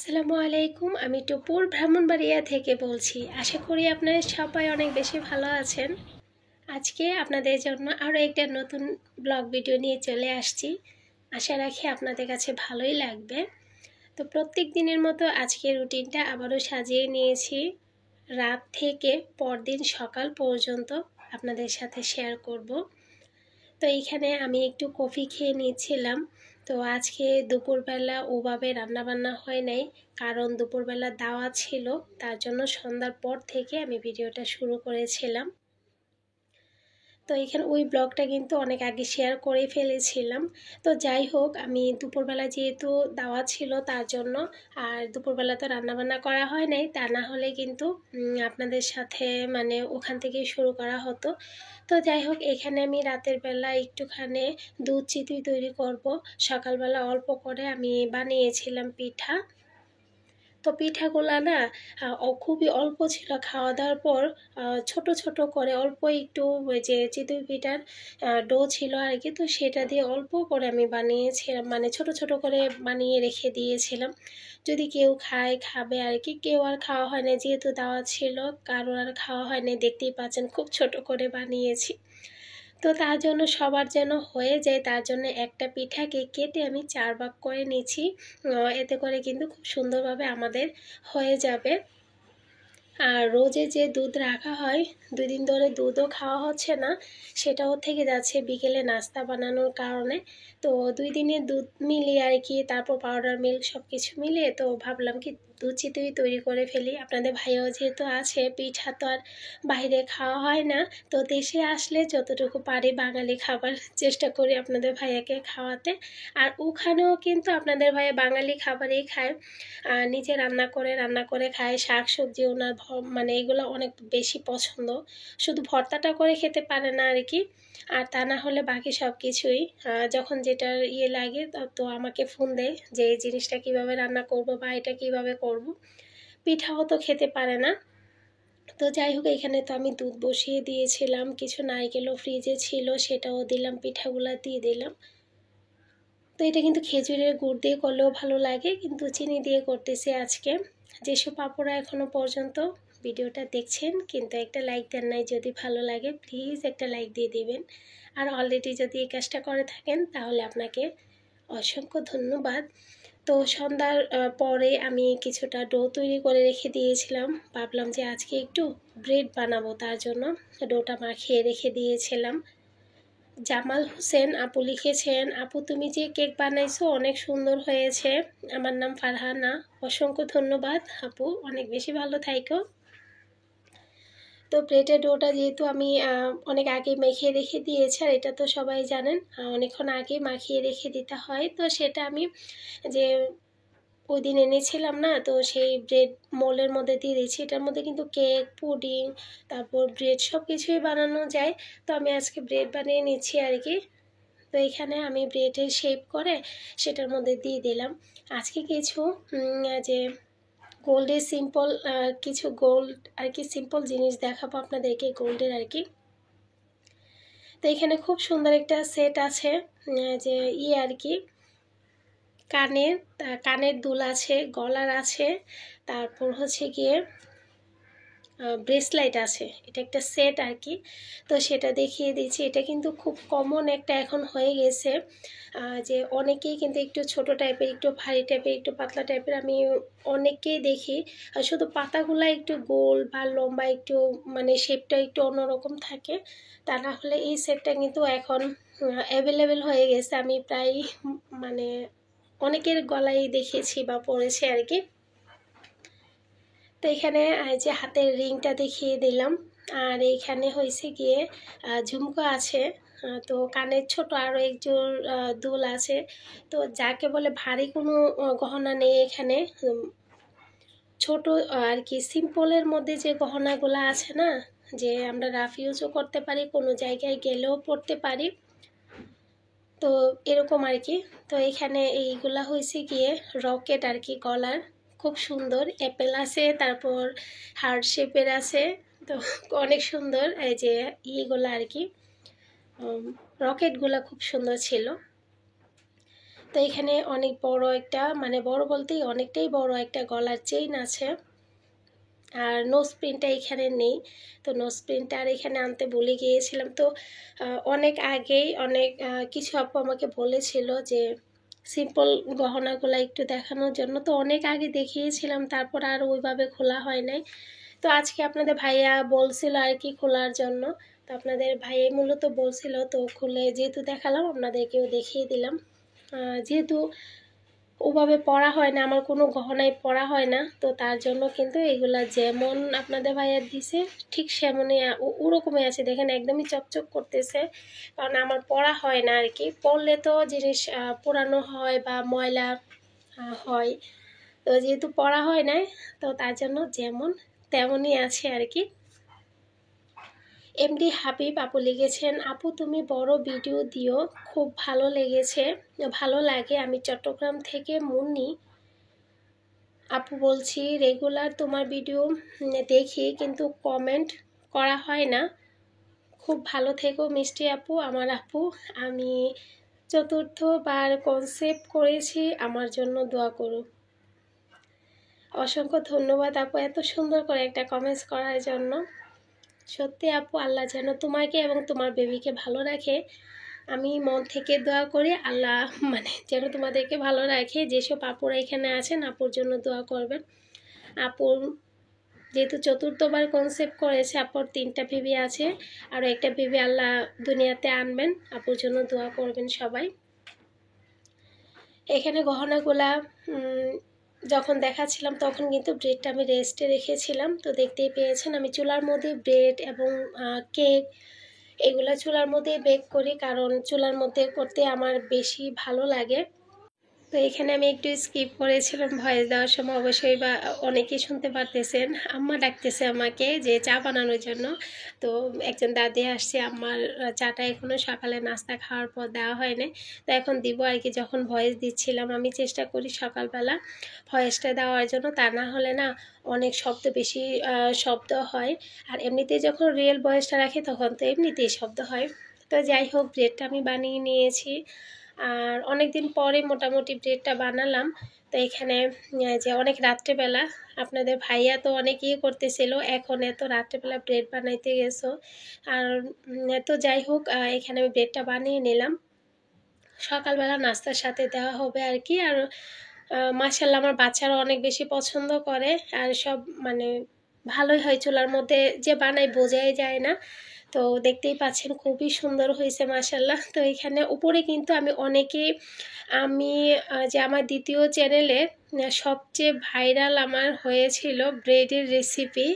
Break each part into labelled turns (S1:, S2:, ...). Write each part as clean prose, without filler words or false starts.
S1: আসসালামু আলাইকুম। আমি টুপুর ব্রাহ্মণবাড়িয়া থেকে বলছি। আশা করি আপনারা সবাই অনেক বেশি ভালো আছেন। আজকে আপনাদের জন্য আরও একটা নতুন ব্লগ ভিডিও নিয়ে চলে আসছি। আশা রাখি আপনাদের কাছে ভালোই লাগবে। তো প্রত্যেক দিনের মতো আজকে রুটিনটা আবারও সাজিয়ে নিয়েছি। রাত থেকে পরদিন সকাল পর্যন্ত আপনাদের সাথে শেয়ার করব। তো এইখানে আমি একটু কফি খেয়ে নিয়েছিলাম। তো আজকে দুপুরবেলা ওভাবে রান্নাবান্না হয় নাই, কারণ দুপুরবেলা দাওয়াত ছিল, তার জন্য সন্ধ্যার পর থেকে আমি ভিডিওটা শুরু করেছিলাম। তো এখানে ওই ব্লগটা কিন্তু অনেক আগে শেয়ার করে ফেলেছিলাম। তো যাই হোক, আমি দুপুরবেলা যেহেতু দাওয়াত ছিল তার জন্য, আর দুপুরবেলা তো রান্নাবান্না করা হয় নাই, তা না হলে কিন্তু আপনাদের সাথে মানে ওখান থেকেই শুরু করা হতো। তো যাই হোক, এখানে আমি রাতের বেলা একটুখানি দুধ চিতই তৈরি করব। সকালবেলা অল্প করে আমি বানিয়েছিলাম পিঠা। তো পিঠাগুলা না খুবই অল্প ছিল, খাওয়া দাওয়ার পর ছোট ছোট করে অল্প একটু ওই যে চিতই পিঠার ডো ছিল আর কি, তো সেটা দিয়ে অল্প করে আমি বানিয়েছিলাম, মানে ছোট ছোট করে বানিয়ে রেখে দিয়েছিলাম। যদি কেউ খায় খাবে আর কি, কেউ আর খাওয়া হয় না, যেহেতু দাওয়াত ছিল কারোর আর খাওয়া হয় না, দেখতেই পাচ্ছেন খুব ছোট করে বানিয়েছি। তো তার জন্য সবার যেন হয়ে যায়, তার জন্য একটা পিঠাকে কেটে আমি 4 ভাগ করে নিয়েছি। এতে করে কিন্তু খুব সুন্দরভাবে আমাদের হয়ে যাবে। আর রোজে যে দুধ রাখা হয়, 2 দিন ধরে দুধও খাওয়া হচ্ছে না, সেটাও থেকে যাচ্ছে বিকেলে নাস্তা বানানোর কারণে। তো 2 দিনের দুধ মিলিয়ে আর কি, তারপর পাউডার মিল্ক সব কিছু মিলিয়ে তো ভাবলাম কি দুধ চিতই তৈরি করে ফেলি। আপনাদের ভাইও যেহেতু আছে, পিঠা তো আর বাইরে খাওয়া হয় না, তো দেশে আসলে যতটুকু পারি বাঙালি খাবার চেষ্টা করি আপনাদের ভাইয়াকে খাওয়াতে। আর ওখানেও কিন্তু আপনাদের ভাইয়া বাঙালি খাবারই খায়, নিজে রান্না করে খায়। শাক সবজি ওনার মানে এগুলো অনেক বেশি পছন্দ। শুধু ভর্তাটা করে খেতে পারে না আর কি, আর তা না হলে বাকি সব কিছুই যখন যেটার লাগে তো আমাকে ফোন দেয় যে এই জিনিসটা কীভাবে রান্না করব বা এটা কীভাবে করব। পিঠাও তো খেতে পারে না। তো যাই হোক, এখানে তো আমি দুধ বসিয়ে দিয়েছিলাম, কিছু নারকেলও ফ্রিজে ছিল, সেটাও দিলাম, পিঠাগুলা দিয়ে দিলাম। তো এটা কিন্তু খেজুরের গুড় দিয়ে করলেও ভালো লাগে, কিন্তু চিনি দিয়ে করতেছি আজকে। যেসব আপুরা এখনও পর্যন্ত ভিডিওটা দেখছেন কিন্তু একটা লাইক দেন নাই, যদি ভালো লাগে প্লিজ একটা লাইক দিয়ে দিবেন। আর অলরেডি যদি এই কাজটা করে থাকেন তাহলে আপনাকে অসংখ্য ধন্যবাদ। তো সন্ধ্যার পরে আমি কিছুটা ডো তৈরি করে রেখে দিয়েছিলাম। ভাবলাম যে আজকে একটু ব্রেড বানাবো, তার জন্য ডোটা মাখিয়ে রেখে দিয়েছিলাম। জামাল হোসেন আপু লিখেছেন, আপু তুমি যে কেক বানাইছো অনেক সুন্দর হয়েছে। আমার নাম ফারহানা। অসংখ্য ধন্যবাদ আপু, অনেক বেশি ভালো থাইকো। তো ব্রেডের ডোটা যেহেতু আমি অনেক আগে মেখে রেখে দিয়েছি, আর এটা তো সবাই জানেন অনেকক্ষণ আগে মাখিয়ে রেখে দিতে হয়, তো সেটা আমি যে ওই দিন এনেছিলাম না, তো সেই ব্রেড মোলের মধ্যে দিয়ে দিয়েছি। এটার মধ্যে কিন্তু কেক, পুডিং, তারপর ব্রেড সব কিছুই বানানো যায়। তো আমি আজকে ব্রেড বানিয়ে নিচ্ছি আর কি। তো এখানে আমি ব্রেডের শেপ করে সেটার মধ্যে দিয়ে দিলাম। আজকে কিছু যে গোল্ডের সিম্পল কিছু গোল্ড আর কি সিম্পল জিনিস দেখাবো আপনাদেরকে, গোল্ডের আর কি। তো এখানে খুব সুন্দর একটা সেট আছে, যে আর কি কানের দুল আছে, গলার আছে, তারপর হচ্ছে গিয়ে ব্রেসলাইট আছে। এটা একটা সেট আর কি, তো সেটা দেখিয়ে দিচ্ছি। এটা কিন্তু খুব কমন একটা এখন হয়ে গেছে, যে অনেকেই কিন্তু একটু ছোট টাইপের, একটু ভারী টাইপের, একটু পাতলা টাইপের আমি অনেককেই দেখি। শুধু পাতাগুলো একটু গোল বা লম্বা, একটু মানে শেপটা একটু অন্যরকম থাকে। তা না হলে এই সেটটা কিন্তু এখন অ্যাভেলেবেল হয়ে গেছে। আমি প্রায় মানে অনেকের গলায় দেখেছি বা পরেছি আর কি। তো এখানে যে হাতের রিংটা দেখিয়ে দিলাম, আর এইখানে হয়েছে গিয়ে ঝুমকো আছে, তো কানের ছোট আরও একজোড় দুল আছে। তো যাকে বলে ভারী কোনো গহনা নেই এখানে, ছোট আর কি সিম্পলের মধ্যে যে গহনাগুলো আছে না, যে আমরা রাফ ইউজও করতে পারি, কোনো জায়গায় গেলেও পরতে পারি, তো এরকম আর কি। তো এখানে এইগুলা হয়েছে গিয়ে রকেট আর কি, গলার খুব সুন্দর অ্যাপেল আছে, তারপর হার্ট শেপের আছে, তো অনেক সুন্দর। এই যে ইয়েগুলো আর কি, রকেটগুলো খুব সুন্দর ছিল। তো এখানে অনেক বড় একটা, মানে বড় বলতেই অনেকটাই বড় একটা গলার চেইন আছে। আর নোজ প্রিন্টটা এখানে নেই, তো নোজ প্রিন্টটা আর এখানে আনতে ভুলে গিয়েছিলাম। তো অনেক আগেই অনেক কিছু আপু আমাকে বলেছিল যে সিম্পল গহনাগুলো একটু দেখানোর জন্য, তো অনেক আগে দেখিয়েছিলাম, তারপর আর ওইভাবে খোলা হয় নাই। তো আজকে আপনাদের ভাইয়া বলছিল আর কি খোলার জন্য, তো আপনাদের ভাইয়া মূলত বলছিল, তো খুলে যেহেতু দেখালাম আপনাদেরকেও দেখিয়ে দিলাম। যেহেতু ওভাবে পরা হয় না, আমার কোনো গহনাই পরা হয় না, তো তার জন্য কিন্তু এগুলা যেমন আপনাদের ভাইয়ার দিছে ঠিক সেমনই ওরকমই আছে। দেখেন একদমই চকচক করতেছে, কারণ আমার পরা হয় না আর কি। পরলে তো জিনিস পুরানো হয় বা ময়লা হয়, তো যেহেতু পরা হয় না, তো তার জন্য যেমন তেমনই আছে আর কি। এমডি হাবিব আপু লিখেছেন, আপু তুমি বড় ভিডিও দিও, খুব ভালো লেগেছে, ভালো লাগে। আমি চট্টগ্রাম থেকে মুন্নি আপু বলছি, রেগুলার তোমার ভিডিও দেখি কিন্তু কমেন্ট করা হয় না। খুব ভালো থেকো মিষ্টি আপু, আমার আপু। আমি 4বার কনসেপ্ট করেছি, আমার জন্য দোয়া করো। অসংখ্য ধন্যবাদ আপু এত সুন্দর করে একটা কমেন্টস করার জন্য। সত্যি আপু, আল্লাহ যেন তোমাকে এবং তোমার বেবিকে ভালো রাখে। আমি মন থেকে দোয়া করি আল্লাহ যেন তোমাদেরকে ভালো রাখে। যেসব আপুরা এখানে আছেন আপুর জন্য দোয়া করবেন। আপুর যেহেতু 4বার কনসেপ্ট করেছে, আপুর 3টা বেবি আছে, আর একটা বেবি আল্লাহ দুনিয়াতে আনবেন, আপুর জন্য দোয়া করবেন সবাই। এখানে গহনাগুলা যখন দেখাচ্ছিলাম তখন কিন্তু ব্রেডটা আমি রেস্টে রেখেছিলাম, তো দেখতেই পেয়েছেন আমি চুলার মধ্যে ব্রেড এবং কেক এগুলা চুলার মধ্যেই বেক করি, কারণ চুলার মধ্যে করতে আমার বেশি ভালো লাগে। তো এখানে আমি একটু স্কিপ করেছিলাম ভয়েস দেওয়ার সময়, অবশ্যই বা অনেকেই শুনতে পারতেছেন আম্মা ডাকতেছে আমাকে যে চা বানানোর জন্য। তো একজন দাদি আসছে, আমার চাটা এখনও সকালে নাস্তা খাওয়ার পর দেওয়া হয়নি, তো এখন দিব আর কি। যখন ভয়েস দিচ্ছিলাম আমি চেষ্টা করি সকালবেলা ভয়েসটা দেওয়ার জন্য, তা না হলে না অনেক বেশি শব্দ হয়। আর এমনিতেই যখন রিয়েল ভয়েসটা রাখি তখন তো এমনিতেই শব্দ হয়। তো যাই হোক, ব্রেডটা আমি বানিয়ে নিয়েছি, আর অনেক দিন পরে মোটামুটি ব্রেডটা বানালাম। তো এখানে যে অনেক রাত্রেবেলা আপনাদের ভাইয়া তো অনেক করতেছিল, এখন এত রাত্রেবেলা ব্রেড বানাইতে গেছো। আর তো যাই হোক, এখানে আমি ব্রেডটা বানিয়ে নিলাম, সকালবেলা নাস্তার সাথে দেওয়া হবে আর কি। আর মাশাআল্লাহ আমার বাচ্চারা অনেক বেশি পছন্দ করে, আর সব ভালোই হয়, চুলার মধ্যে যে বানাই বোঝাই যায় না। তো দেখতেই পাচ্ছেন খুবই সুন্দর হয়েছে মাশাআল্লাহ। তো এখানে উপরে কিন্তু আমি যে আমার দ্বিতীয় চ্যানেলে সবচেয়ে ভাইরাল আমার হয়েছিল ব্রেডের রেসিপি,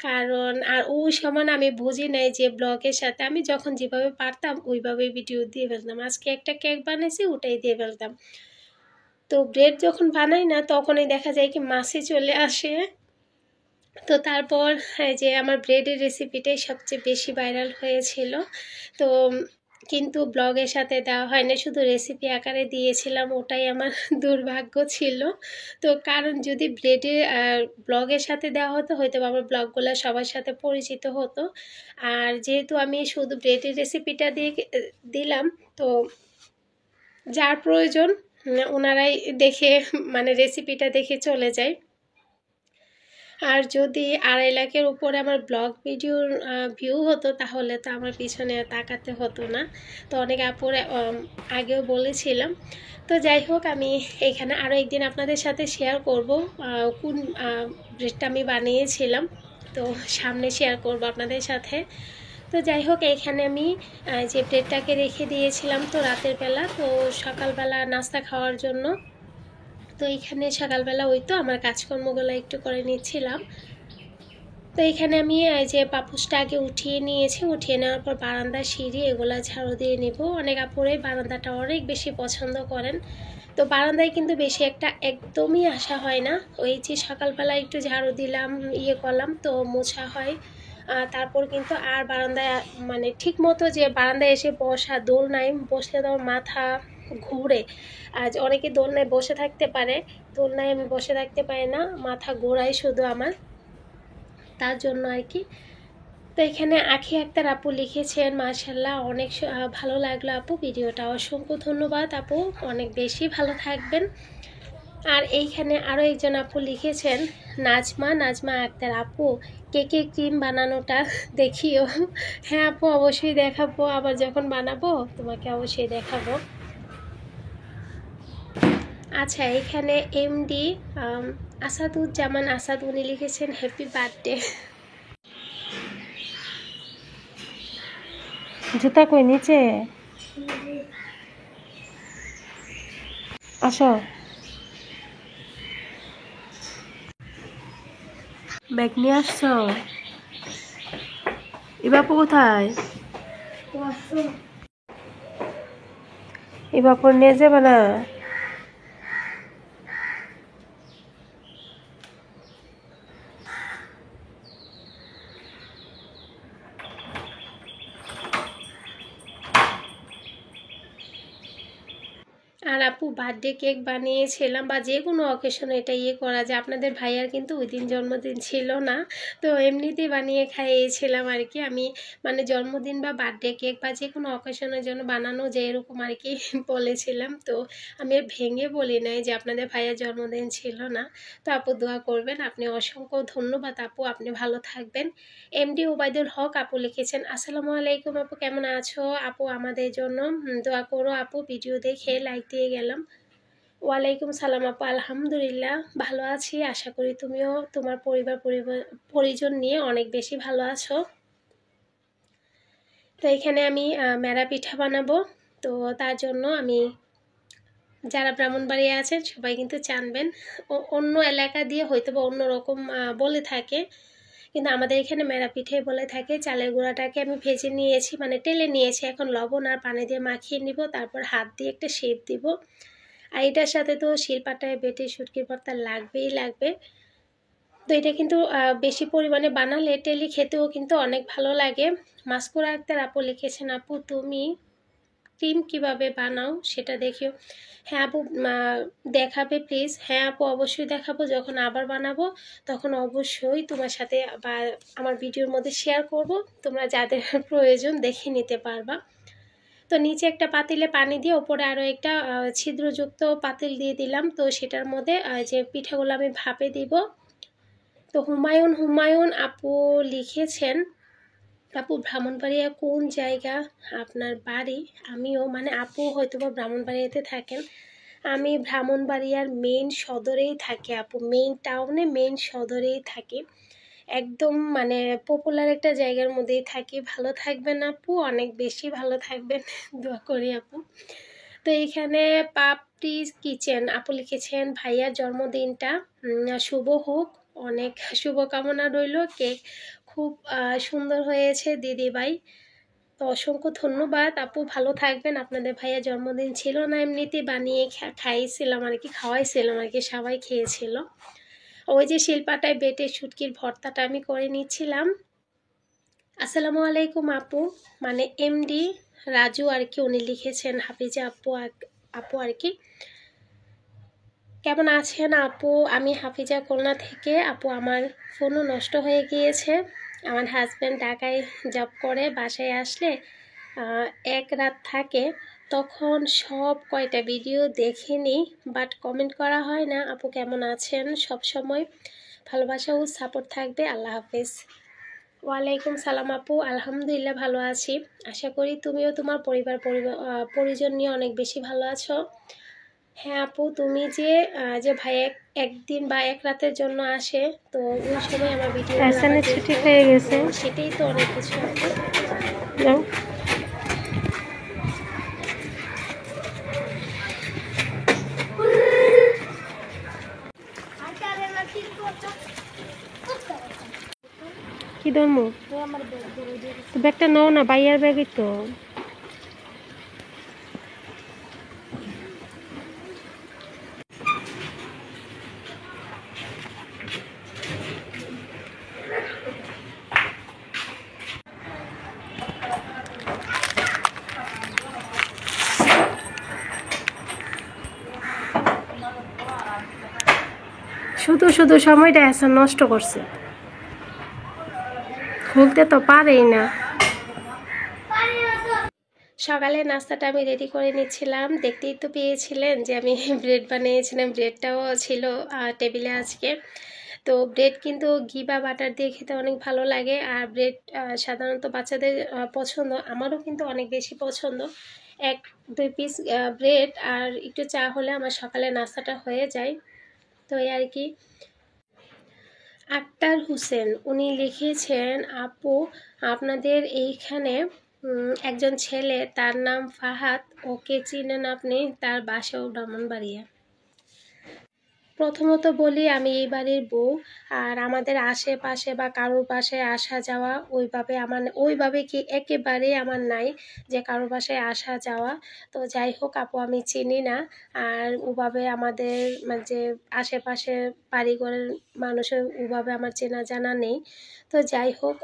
S1: কারণ আর ওই সমান আমি বুঝি নাই যে ব্লগের সাথে আমি যখন যেভাবে পারতাম ওইভাবে ভিডিও দিয়ে ফেলতাম। আজকে একটা কেক বানাইছি, ওটাই দিয়ে ফেলতাম। তো ব্রেড যখন বানাই না তখনই দেখা যায় কি মাছি চলে আসে। তো তারপর যে আমার ব্রেডের রেসিপিটাই সবচেয়ে বেশি ভাইরাল হয়েছিল, তো কিন্তু ব্লগের সাথে দেওয়া হয়নি, শুধু রেসিপি আকারে দিয়েছিলাম, ওটাই আমার দুর্ভাগ্য ছিল। তো কারণ যদি ব্রেডের ব্লগের সাথে দেওয়া হতো হয়তো আমার ব্লগগুলো সবার সাথে পরিচিত হতো। আর যেহেতু আমি শুধু ব্রেডের রেসিপিটা দিলাম, তো যার প্রয়োজন ওনারাই দেখে রেসিপিটা দেখে চলে যায়। আর যদি 2.5 লাখের উপরে আমার ব্লগ ভিডিওর ভিউ হতো তাহলে তো আমার পিছনে তাকাতে হতো না। তো অনেক আপুর আগেও বলেছিলাম। তো যাই হোক, আমি এখানে আরও একদিন আপনাদের সাথে শেয়ার করব কোন ব্রেডটা আমি বানিয়েছিলাম, তো সামনে শেয়ার করব আপনাদের সাথে। তো যাই হোক, এখানে আমি যে ব্রেডটাকে রেখে দিয়েছিলাম তো রাতের বেলা, তো সকালবেলা নাস্তা খাওয়ার জন্য। তো এখানে সকালবেলা ওই তো আমার কাজকর্মগুলো একটু করে নিচ্ছিলাম। তো এখানে আমি যে পাপোশটা আগে উঠিয়ে নিয়েছি, উঠিয়ে নেওয়ার পর বারান্দার সিঁড়ি এগুলো ঝাড়ু দিয়ে নেব। অনেক আপুরে বারান্দাটা অনেক বেশি পছন্দ করেন, তো বারান্দায় কিন্তু বেশি একটা একদমই আসা হয় না। ওই যে সকালবেলা একটু ঝাড়ু দিলাম, করলাম, তো মোছা হয়। তারপর কিন্তু আর বারান্দায় ঠিক মতো যে বারান্দায় এসে বসা, দোলনায় বসলে তো মাথা ঘুরে। আজ অনেকে দোলনায় বসে থাকতে পারে, দোলনায় আমি বসে থাকতে পারি না, মাথা ঘোরায় শুধু আমার, তার জন্য আর কি। তো এখানে আখি আক্তার আপু লিখেছেন, মাশাআল্লাহ অনেক ভালো লাগলো আপু ভিডিওটা, অসংখ্য ধন্যবাদ আপু, অনেক বেশি ভালো থাকবেন। আর এইখানে আরও একজন আপু লিখেছেন, নাজমা আক্তার আপু কেকের ক্রিম বানানোটা দেখিও। হ্যাঁ আপু, অবশ্যই দেখাবো, আবার যখন বানাবো তোমাকে অবশ্যই দেখাবো। আচ্ছা, এখানে এমডি আসাদুজ্জামান আসাদ উনি লিখেছেন হ্যাপি বার্থডে। জুতা কই নিচে? আসো, ব্যাগ নিয়ে আসছো? এ বাপু কোথায়? এ বাপু নিয়ে যাবে না? আর আপু বার্থডে কেক বানিয়েছিলাম, বা যে কোনো অকেশনে এটা করা যায়। আপনাদের ভাইয়ার কিন্তু ওই দিন জন্মদিন ছিল না, তো এমনিতেই বানিয়ে খাইয়েছিলাম আর কি। আমি মানে জন্মদিন বা বার্থডে কেক বা যে কোনো অকেশনের জন্য বানানো যায় এরকম আর কি বলেছিলাম। তো আমি ভেঙে বলি নাই যে আপনাদের ভাইয়ার জন্মদিন ছিল না। তো আপু দোয়া করবেন, আপনি অসংখ্য ধন্যবাদ আপু, আপনি ভালো থাকবেন। এমডি ওবায়দুল হক আপু লিখেছেন, আসসালামু আলাইকুম আপু, কেমন আছো আপু, আমাদের জন্য দোয়া করো আপু, ভিডিও দেখে লাইক দিয়ে গেলাম। ওয়ালাইকুম সালাম আপু, আলহামদুলিল্লাহ ভালো আছি, আশা করি তুমিও তোমার পরিজন নিয়ে অনেক বেশি ভালো আছো। তো এখানে আমি মেরা পিঠা বানাবো, তো তার জন্য আমি, যারা ব্রাহ্মণবাড়িয়া আছেন সবাই কিন্তু জানবেন, অন্য এলাকা দিয়ে হয়তো বা অন্যরকম বলে থাকে, কিন্তু আমাদের এখানে মেরা পিঠে বলে থাকে। চালের গুঁড়াটাকে আমি ভেজে নিয়েছি, মানে টেলে নিয়েছি, এখন লবণ আর পানি দিয়ে মাখিয়ে নিব, তারপর হাত দিয়ে একটা শেপ দিব। আর এটার সাথে তো শিলপাটায় বেটে শুটকির ভর্তা লাগবে। তো এটা কিন্তু বেশি পরিমাণে বানালে টেলি খেতেও কিন্তু অনেক ভালো লাগে। মাস্কুরা আক্তার আপু লিখেছেন, আপু তুমি ক্রিম কিভাবে বানাও সেটা দেখিও। হ্যাঁ আপু, দেখাবে প্লিজ। হ্যাঁ আপু, অবশ্যই দেখাবো, যখন আবার বানাবো তখন অবশ্যই তোমার সাথে বা আমার ভিডিওর মধ্যে শেয়ার করব, তোমরা যাদের প্রয়োজন দেখে নিতে পারবা। তো নিচে একটা পাতিলে পানি দিয়ে ওপরে আরও একটা ছিদ্রযুক্ত পাতিল দিয়ে দিলাম, তো সেটার মধ্যে যে পিঠাগুলো আমি ভাপে দিব। তো হুমায়ুন আপু লিখেছেন, আপু ব্রাহ্মণবাড়িয়া কোন জায়গা আপনার বাড়ি? আমিও মানে আপু হয়তো বা ব্রাহ্মণবাড়িয়াতে থাকেন, আমি ব্রাহ্মণবাড়িয়ার মেইন সদরেই থাকি আপু, মেইন টাউনে মেইন সদরেই থাকি, একদম মানে পপুলার একটা জায়গার মধ্যেই থাকি। ভালো থাকবেন আপু, অনেক বেশি ভালো থাকবেন, দোয়া করি আপু। তো এইখানে পাপড়ি কিচেন আপু লিখেছেন, ভাইয়ার জন্মদিনটা শুভ হোক, অনেক শুভকামনা রইল, কেক খুব সুন্দর হয়েছে দিদি ভাই। তো অসংখ্য ধন্যবাদ আপু, ভালো থাকবেন। আপনাদের ভাইয়া জন্মদিন ছিল না, এমনিতে বানিয়ে খাইয়েছিলাম আর কি, খাওয়াইছিলাম আর কি, সবাই খেয়েছিল। ওই যে শিলপাটায় বেটে শুটকির ভর্তাটা আমি করে নিচ্ছিলাম। আসসালামু আলাইকুম আপু, মানে এমডি রাজু আর কি উনি লিখেছেন, হাফিজা আপু আর কি, কেমন আছেন আপু? আমি হাফিজা খুলনা থেকে আপু, আমার ফোনও নষ্ট হয়ে গিয়েছে, আমার হাজব্যান্ড ঢাকায় জব করে, বাসায় আসলে এক রাত থাকে, তখন সব কয়টা ভিডিও দেখে নিই, বাট কমেন্ট করা হয় না। আপু কেমন আছেন? সব সময় ভালোবাসা ও সাপোর্ট থাকবে, আল্লাহ হাফেজ। ওয়ালাইকুম সালাম আপু, আলহামদুলিল্লাহ ভালো আছি, আশা করি তুমিও তোমার পরিজন নিয়ে অনেক বেশি ভালো আছো। হ্যাঁ আপু, তুমি যে ভাই একদিন বা এক রাতের জন্য আসে, তো ওই সময় আমার ভিডিও ছুটি হয়ে গেছে, সেটাই তো অনেক কিছু আপু। যাও, কি ধরবো? ব্যাগটা নাও না, বাইয়ার ব্যাগই তো। শুধু সময়টা এসে নষ্ট করছে। খুলতে তো পারেই না। সকালে নাস্তাটা আমি রেডি করে নিচ্ছিলাম, দেখতেই তো পেয়েছিলেন যে আমি ব্রেড বানিয়েছিলাম, ব্রেডটাও ছিল টেবিলে আজকে। তো ব্রেড কিন্তু ঘি বা বাটার দিয়ে খেতে অনেক ভালো লাগে, আর ব্রেড সাধারণত বাচ্চাদের পছন্দ, আমারও কিন্তু অনেক বেশি পছন্দ। 1-2 পিস ব্রেড আর একটু চা হলে আমার সকালে নাস্তাটা হয়ে যায়। তো এই আর কি। আক্তার হোসেন উনি লিখেছেন, আপু আপনাদের এইখানে একজন ছেলে, তার নাম ফাহাদ, ওকে চিনেন আপনি? তার বাসাও ব্রাহ্মণবাড়িয়া। প্রথমত বলি, আমি এই বাড়ির বউ, আর আমাদের আশেপাশে বা কারোর বাসায় আসা যাওয়া ওইভাবে কি একেবারেই আমার নাই যে কারোর বাসায় আসা যাওয়া। তো যাই হোক আপু, আমি চিনি না, আর ওভাবে আমাদের মানে যে আশেপাশে বাড়িঘরের মানুষের ওভাবে আমার চেনা জানা নেই। তো যাই হোক,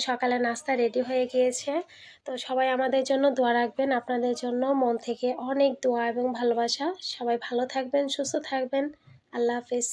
S1: সকালে নাস্তা রেডি হয়ে গিয়েছে। তো সবাই আমাদের জন্য দোয়া রাখবেন, আপনাদের জন্য মন থেকে অনেক দোয়া এবং ভালোবাসা। সবাই ভালো থাকবেন, সুস্থ থাকবেন। আল্লাহ হাফেজ।